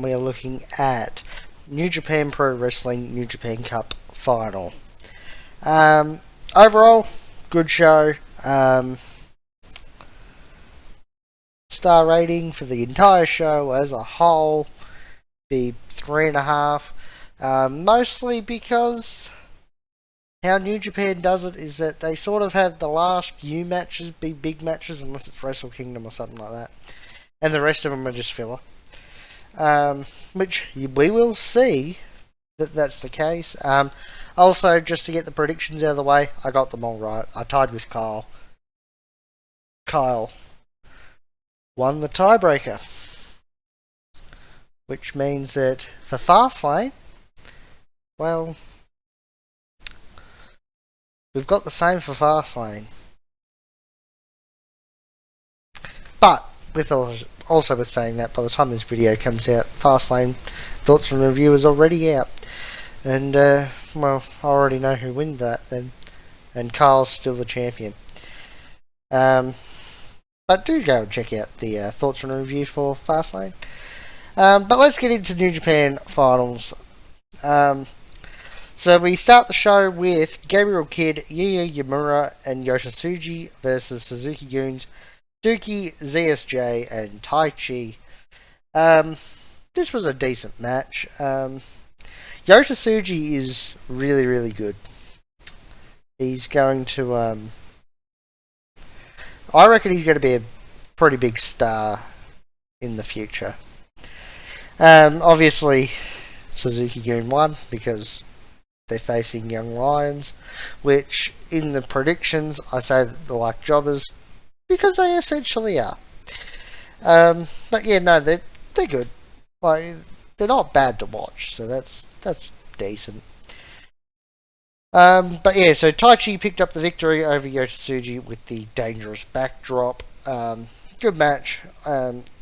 we are looking at New Japan Pro Wrestling New Japan Cup Final. Overall, good show. Star rating for the entire show as a whole be 3.5. Mostly because how New Japan does it is that they sort of have the last few matches be big matches, unless it's Wrestle Kingdom or something like that, and the rest of them are just filler. Which we will see that that's the case. Also, just to get the predictions out of the way, I got them all right. I tied with Kyle. Kyle won the tiebreaker, which means that for Fastlane, well, we've got the same for Fastlane. But with also with saying that, by the time this video comes out, Fastlane thoughts and review is already out, and well, I already know who wins that then, and Kyle's still the champion. But do go and check out the thoughts and review for Fastlane. But let's get into New Japan Finals. So we start the show with Gabriel Kidd, Yuya Yamura, and Yoshitsuji versus Suzuki Goons, Dookie, ZSJ, and Taichi. This was a decent match. Yoshitsuji is really, really good. He's going to, I reckon he's going to be a pretty big star in the future. Obviously, Suzuki Goon won because they're facing Young Lions, which in the predictions I say that they're like jobbers because they essentially are. But yeah, no, they're good. Like, they're not bad to watch, so that's decent. But yeah, so Taichi picked up the victory over Yoshitsuji with the dangerous backdrop. Good match.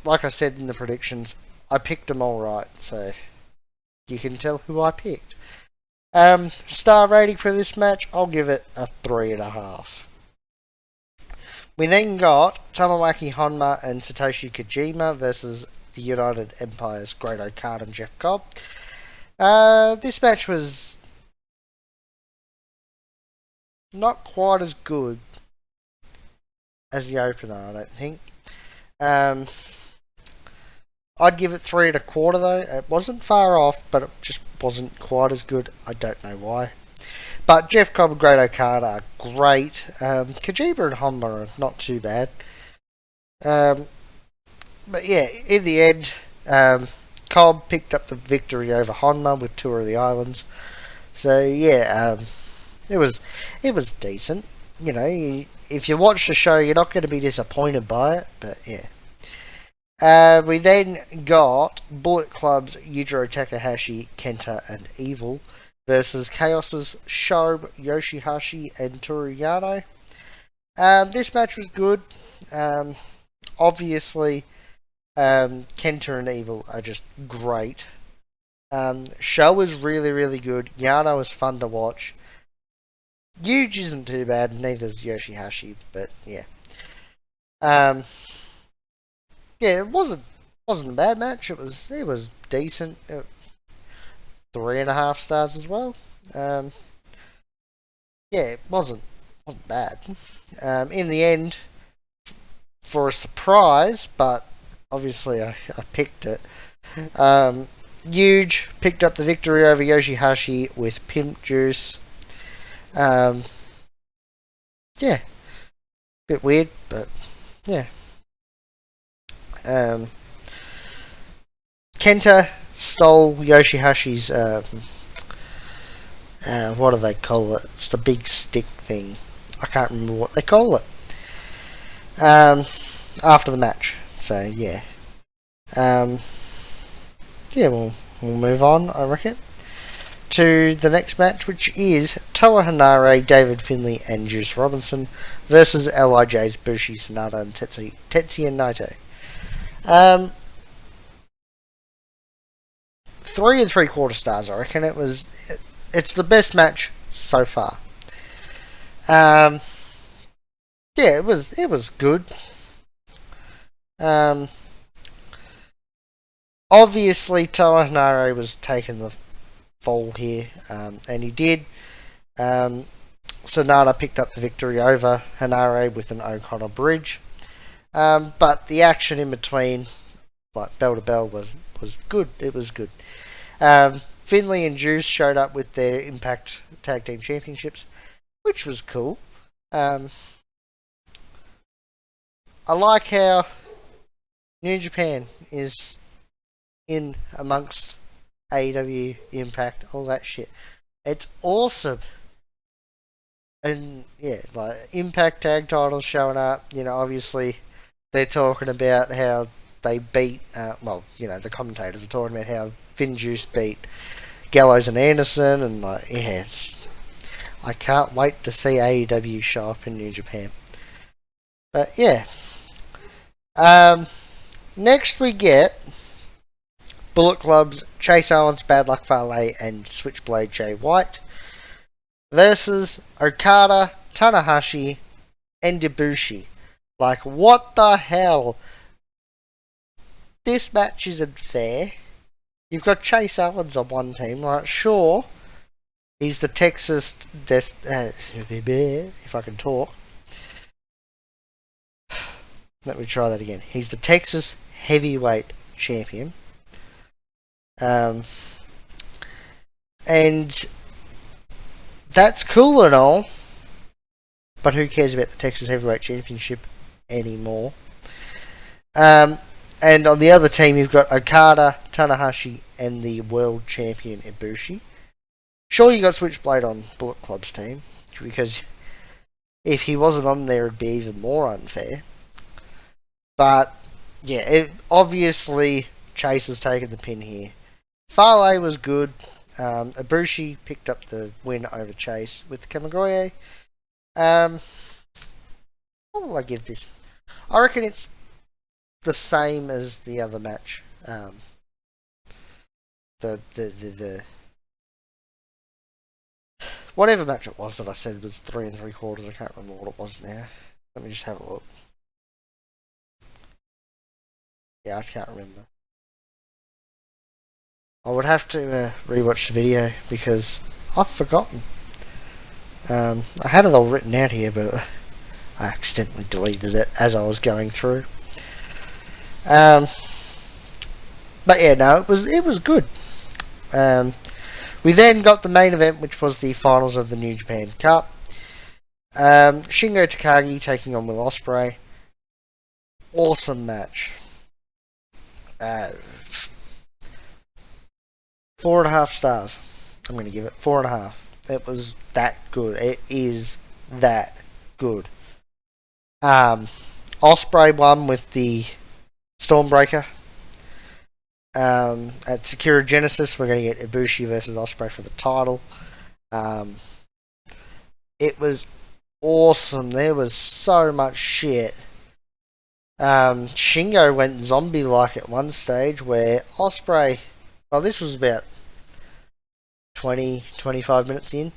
Like I said in the predictions, I picked them all right, so you can tell who I picked. Star rating for this match, I'll give it a 3.5. We then got Tamawaki Honma and Satoshi Kojima versus the United Empire's Great-O-Khan and Jeff Cobb. This match was not quite as good as the opener, I don't think. I'd give it 3.25 though. It wasn't far off, but it just wasn't quite as good. I don't know why. But Jeff Cobb and Great-O-Khan are great. Kojima and Honma are not too bad. But yeah, in the end, Cobb picked up the victory over Honma with Tour of the Islands. So yeah, it was decent. You know, if you watch the show, you're not going to be disappointed by it. But yeah. We then got Bullet Club's Yujiro Takahashi, Kenta, and Evil versus Chaos's Shob, Yoshihashi, and Toru Yano. This match was good. Obviously, Kenta and Evil are just great. Show was really, really good. Yano is fun to watch. Yuji isn't too bad, neither's Yoshihashi, but yeah. Yeah, it wasn't a bad match. It was decent. 3.5 stars as well. Yeah, it wasn't bad. In the end, for a surprise, but obviously I picked it. Huge picked up the victory over Yoshihashi with Pimp Juice. Yeah, bit weird, but yeah. Kenta stole Yoshihashi's what do they call it? It's the big stick thing. I can't remember what they call it. After the match. So yeah. Yeah, we'll move on, I reckon, to the next match, which is Toa Hanare, David Finlay, and Juice Robinson versus LIJ's Bushi Sanada and Tetsuya Naito. 3 3/4 stars, I reckon. It's the best match so far. Yeah, it was good. Obviously, Toa Hanare was taking the fall here, and he did. Sonata picked up the victory over Hanare with an O'Connor bridge. But the action in between, like bell to bell, was good. It was good. Finley and Juice showed up with their Impact Tag Team Championships, which was cool. I like how New Japan is in amongst AEW, Impact, all that shit. It's awesome. And yeah, like Impact tag titles showing up. Obviously they're talking about how they beat. The commentators are talking about how Finn Juice beat Gallows and Anderson, and like, yeah, I can't wait to see AEW show up in New Japan. But yeah, next we get Bullet Club's Chase Owens, Bad Luck Fale, and Switchblade Jay White versus Okada, Tanahashi, and Ibushi. Like, what the hell? This match isn't fair. You've got Chase Owens on one team, right? Sure, he's the Texas... if I can talk. Let me try that again. He's the Texas Heavyweight Champion. And that's cool and all, but who cares about the Texas Heavyweight Championship anymore? And on the other team, you've got Okada, Tanahashi, and the World Champion Ibushi. Sure, you got Switchblade on Bullet Club's team, because if he wasn't on there, it'd be even more unfair. But yeah, obviously Chase has taken the pin here. Fale was good. Ibushi picked up the win over Chase with Kamigoye. What will I give this? I reckon it's the same as the other match. The whatever match it was that I said was 3 3/4. I can't remember what it was now. Let me just have a look. Yeah, I can't remember. I would have to rewatch the video because I've forgotten. I had it all written out here, but I accidentally deleted it as I was going through. But yeah, no, it was good. We then got the main event, which was the finals of the New Japan Cup. Shingo Takagi taking on Will Ospreay. Awesome match. 4.5 stars. I'm going to give it 4.5. It was that good. It is that good. Ospreay won with the Stormbreaker. At Sakura Genesis, we're going to get Ibushi versus Ospreay for the title. It was awesome. There was so much shit. Shingo went zombie-like at one stage where Ospreay... Well, this was about 20-25 minutes in.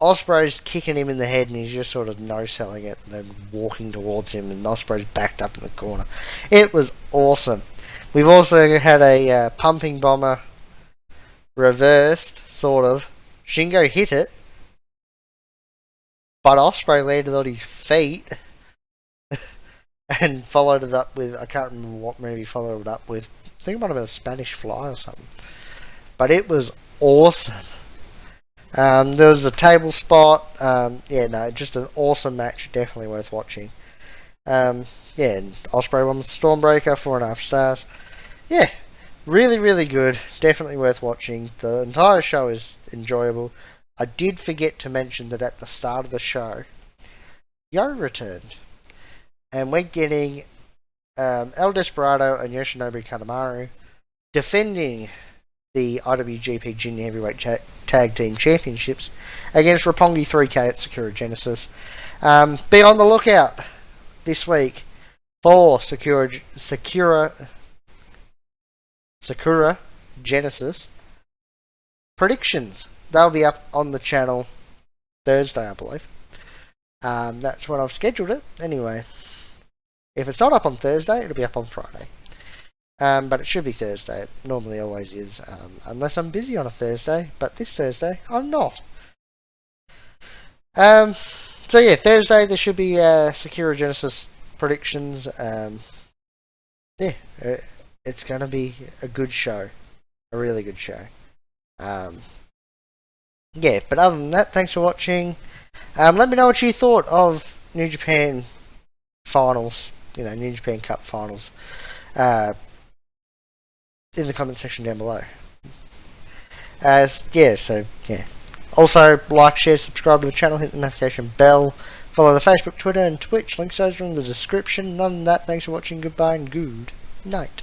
Ospreay's kicking him in the head and he's just sort of no-selling it and then walking towards him, and Ospreay's backed up in the corner. It was awesome. We've also had a pumping bomber reversed, sort of. Shingo hit it, but Ospreay landed on his feet and followed it up with... I can't remember what movie he followed it up with. I think it might have been a Spanish Fly or something. But it was awesome. There was a table spot. Yeah, no, just an awesome match. Definitely worth watching. Yeah, and Ospreay won the Stormbreaker, 4.5 stars. Yeah, really, really good. Definitely worth watching. The entire show is enjoyable. I did forget to mention that at the start of the show, Yo returned. And we're getting El Desperado and Yoshinobu Kanemaru defending the IWGP Junior Heavyweight Tag Team Championships against Roppongi 3K at Sakura Genesis. Be on the lookout this week for Sakura Genesis predictions. They'll be up on the channel Thursday, I believe. That's when I've scheduled it. Anyway, if it's not up on Thursday, it'll be up on Friday. But it should be Thursday. It normally always is, unless I'm busy on a Thursday. But this Thursday, I'm not. So yeah, Thursday there should be Sekiro Genesis predictions. Yeah, it's going to be a good show. A really good show. Yeah, but other than that, thanks for watching. Let me know what you thought of New Japan finals, New Japan Cup finals, in the comment section down below. Yeah. Also, like, share, subscribe to the channel, hit the notification bell, follow the Facebook, Twitter, and Twitch. Links over in the description. Other than that, thanks for watching, goodbye, and good night.